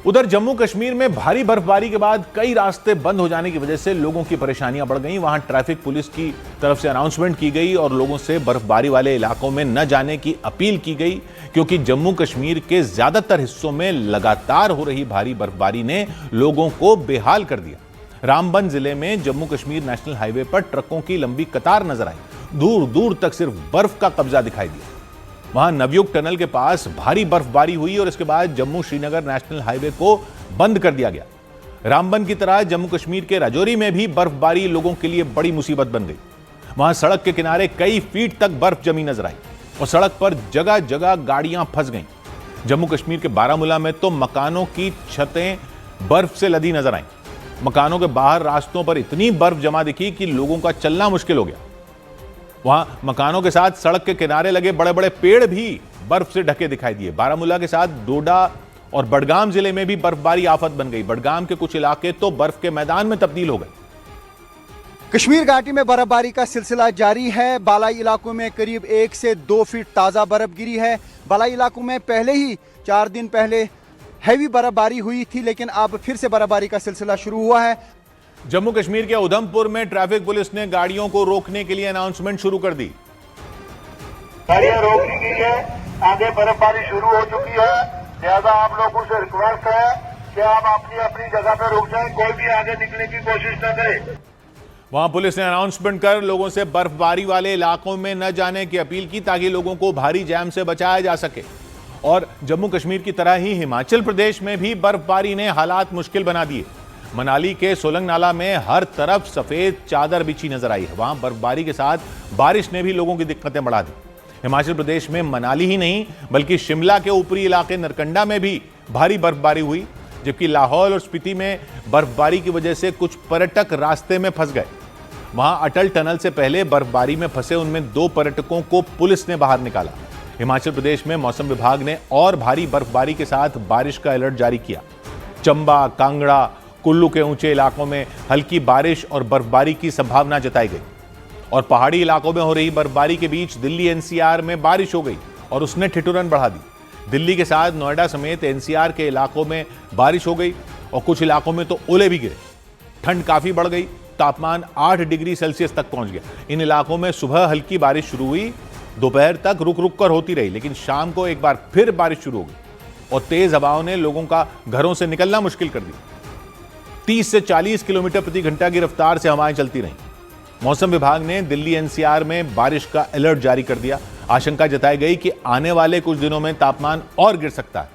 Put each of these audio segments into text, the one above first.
उधर जम्मू कश्मीर में भारी बर्फबारी के बाद कई रास्ते बंद हो जाने की वजह से लोगों की परेशानियां बढ़ गई। वहां ट्रैफिक पुलिस की तरफ से अनाउंसमेंट की गई और लोगों से बर्फबारी वाले इलाकों में न जाने की अपील की गई, क्योंकि जम्मू कश्मीर के ज्यादातर हिस्सों में लगातार हो रही भारी बर्फबारी ने लोगों को बेहाल कर दिया। रामबन जिले में जम्मू कश्मीर नेशनल हाईवे पर ट्रकों की लंबी कतार नजर आई। दूर दूर तक सिर्फ बर्फ का कब्जा दिखाई दिया। वहां नवयुग टनल के पास भारी बर्फबारी हुई और इसके बाद जम्मू श्रीनगर नेशनल हाईवे को बंद कर दिया गया। रामबन की तरह जम्मू कश्मीर के राजौरी में भी बर्फबारी लोगों के लिए बड़ी मुसीबत बन गई। वहां सड़क के किनारे कई फीट तक बर्फ जमी नजर आई और सड़क पर जगह जगह गाड़ियां फंस गईं। जम्मू कश्मीर के बारामूला में तो मकानों की छतें बर्फ से लदी नजर आईं। मकानों के बाहर रास्तों पर इतनी बर्फ जमा दिखी कि लोगों का चलना मुश्किल हो गया। वहां मकानों के साथ सड़क के किनारे लगे बड़े बड़े पेड़ भी बर्फ से ढके दिखाई दिए। बारामूला के साथ डोडा और बडगाम जिले में भी बर्फबारी आफत बन गई। बडगाम के कुछ इलाके तो बर्फ के मैदान में तब्दील हो गए। कश्मीर घाटी में बर्फबारी का सिलसिला जारी है। बालाई इलाकों में करीब 1 से 2 फीट ताज़ा बर्फ गिरी है। बालाई इलाकों में पहले ही 4 दिन पहले हैवी बर्फबारी हुई थी, लेकिन अब फिर से बर्फबारी का सिलसिला शुरू हुआ है। जम्मू कश्मीर के उधमपुर में ट्रैफिक पुलिस ने गाड़ियों को रोकने के लिए अनाउंसमेंट शुरू कर दी। गाड़ियां रोक दी गई है, आगे बर्फबारी शुरू हो चुकी है, लिहाजा आप लोगों से रिक्वेस्ट है कि आप अपनी अपनी जगह पर रुक जाएं, कोई भी आगे निकलने की कोशिश न करे। वहां पुलिस ने अनाउंसमेंट कर लोगों से बर्फबारी वाले इलाकों में न जाने की अपील की, ताकि लोगों को भारी जैम से बचाया जा सके। और जम्मू कश्मीर की तरह ही हिमाचल प्रदेश में भी बर्फबारी ने हालात मुश्किल बना दिए। मनाली के सोलंग नाला में हर तरफ सफेद चादर बिछी नजर आई है। वहां बर्फबारी के साथ बारिश ने भी लोगों की दिक्कतें बढ़ा दी। हिमाचल प्रदेश में मनाली ही नहीं बल्कि शिमला के ऊपरी इलाके नरकंडा में भी भारी बर्फबारी हुई, जबकि लाहौल और स्पीति में बर्फबारी की वजह से कुछ पर्यटक रास्ते में फंस गए। वहां अटल टनल से पहले बर्फबारी में फंसे उनमें 2 पर्यटकों को पुलिस ने बाहर निकाला। हिमाचल प्रदेश में मौसम विभाग ने और भारी बर्फबारी के साथ बारिश का अलर्ट जारी किया। चंबा, कांगड़ा, कुल्लू के ऊंचे इलाकों में हल्की बारिश और बर्फबारी की संभावना जताई गई। और पहाड़ी इलाकों में हो रही बर्फबारी के बीच दिल्ली एनसीआर में बारिश हो गई और उसने ठिठुरन बढ़ा दी। दिल्ली के साथ नोएडा समेत एनसीआर के इलाकों में बारिश हो गई और कुछ इलाकों में तो ओले भी गिरे। ठंड काफी बढ़ गई, तापमान 8 डिग्री सेल्सियस तक पहुंच गया। इन इलाकों में सुबह हल्की बारिश शुरू हुई, दोपहर तक रुक रुक कर होती रही, लेकिन शाम को एक बार फिर बारिश शुरू हो गई और तेज हवाओं ने लोगों का घरों से निकलना मुश्किल कर दिया। 30 से 40 किलोमीटर प्रति घंटा की रफ्तार से हवाएं चलती रहीं। मौसम विभाग ने दिल्ली एनसीआर में बारिश का अलर्ट जारी कर दिया। आशंका जताई गई कि आने वाले कुछ दिनों में तापमान और गिर सकता है।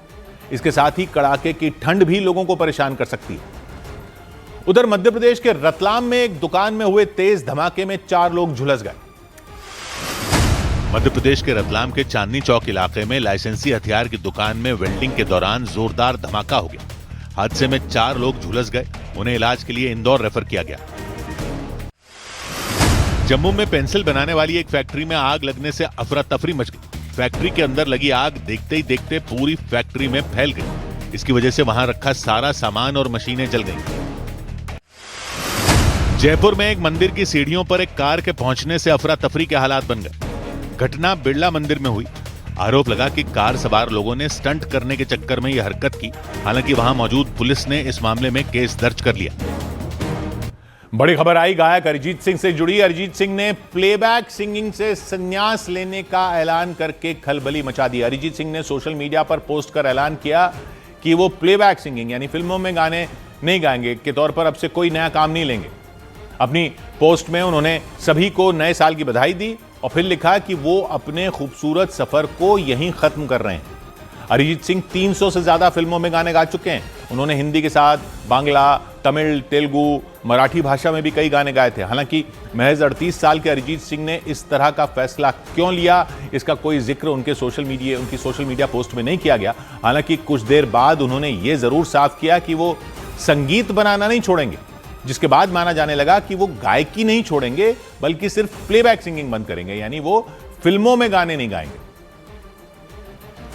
इसके साथ ही कड़ाके की ठंड भी लोगों को परेशान कर सकती है। उधर मध्य प्रदेश के रतलाम में एक दुकान में हुए तेज धमाके में 4 लोग झुलस गए। मध्य प्रदेश के रतलाम के चांदनी चौक इलाके में लाइसेंसी हथियार की दुकान में वेल्डिंग के दौरान जोरदार धमाका हो गया। हादसे में 4 लोग झुलस गए, उन्हें इलाज के लिए इंदौर रेफर किया गया। जम्मू में पेंसिल बनाने वाली एक फैक्ट्री में आग लगने से अफरा तफरी मच गई। फैक्ट्री के अंदर लगी आग देखते ही देखते पूरी फैक्ट्री में फैल गई। इसकी वजह से वहां रखा सारा सामान और मशीनें जल गईं। जयपुर में एक मंदिर की सीढ़ियों पर एक कार के पहुंचने से अफरा तफरी के हालात बन गए। घटना बिरला मंदिर में हुई। आरोप लगा कि कार सवार लोगों ने स्टंट करने के चक्कर में यह हरकत की। हालांकि वहां मौजूद पुलिस ने इस मामले में केस दर्ज कर लिया। बड़ी खबर आई गायक अरिजीत सिंह से जुड़ी। अरिजीत सिंह ने प्लेबैक सिंगिंग से संन्यास लेने का ऐलान करके खलबली मचा दी। अरिजीत सिंह ने सोशल मीडिया पर पोस्ट कर ऐलान किया कि वो प्लेबैक सिंगिंग यानी फिल्मों में गाने नहीं गाएंगे के तौर पर अब से कोई नया काम नहीं लेंगे। अपनी पोस्ट में उन्होंने सभी को नए साल की बधाई दी और फिर लिखा कि वो अपने खूबसूरत सफर को यहीं खत्म कर रहे हैं। अरिजीत सिंह 300 से ज्यादा फिल्मों में गाने गा चुके हैं। उन्होंने हिंदी के साथ बांग्ला, तमिल, तेलुगु, मराठी भाषा में भी कई गाने गाए थे। हालांकि महज 38 साल के अरिजीत सिंह ने इस तरह का फैसला क्यों लिया, इसका कोई जिक्र उनकी सोशल मीडिया पोस्ट में नहीं किया गया। हालांकि कुछ देर बाद उन्होंने ये जरूर साफ किया कि वो संगीत बनाना नहीं छोड़ेंगे, जिसके बाद माना जाने लगा कि वो गायकी नहीं छोड़ेंगे बल्कि सिर्फ प्लेबैक सिंगिंग बंद करेंगे, यानी वो फिल्मों में गाने नहीं गाएंगे।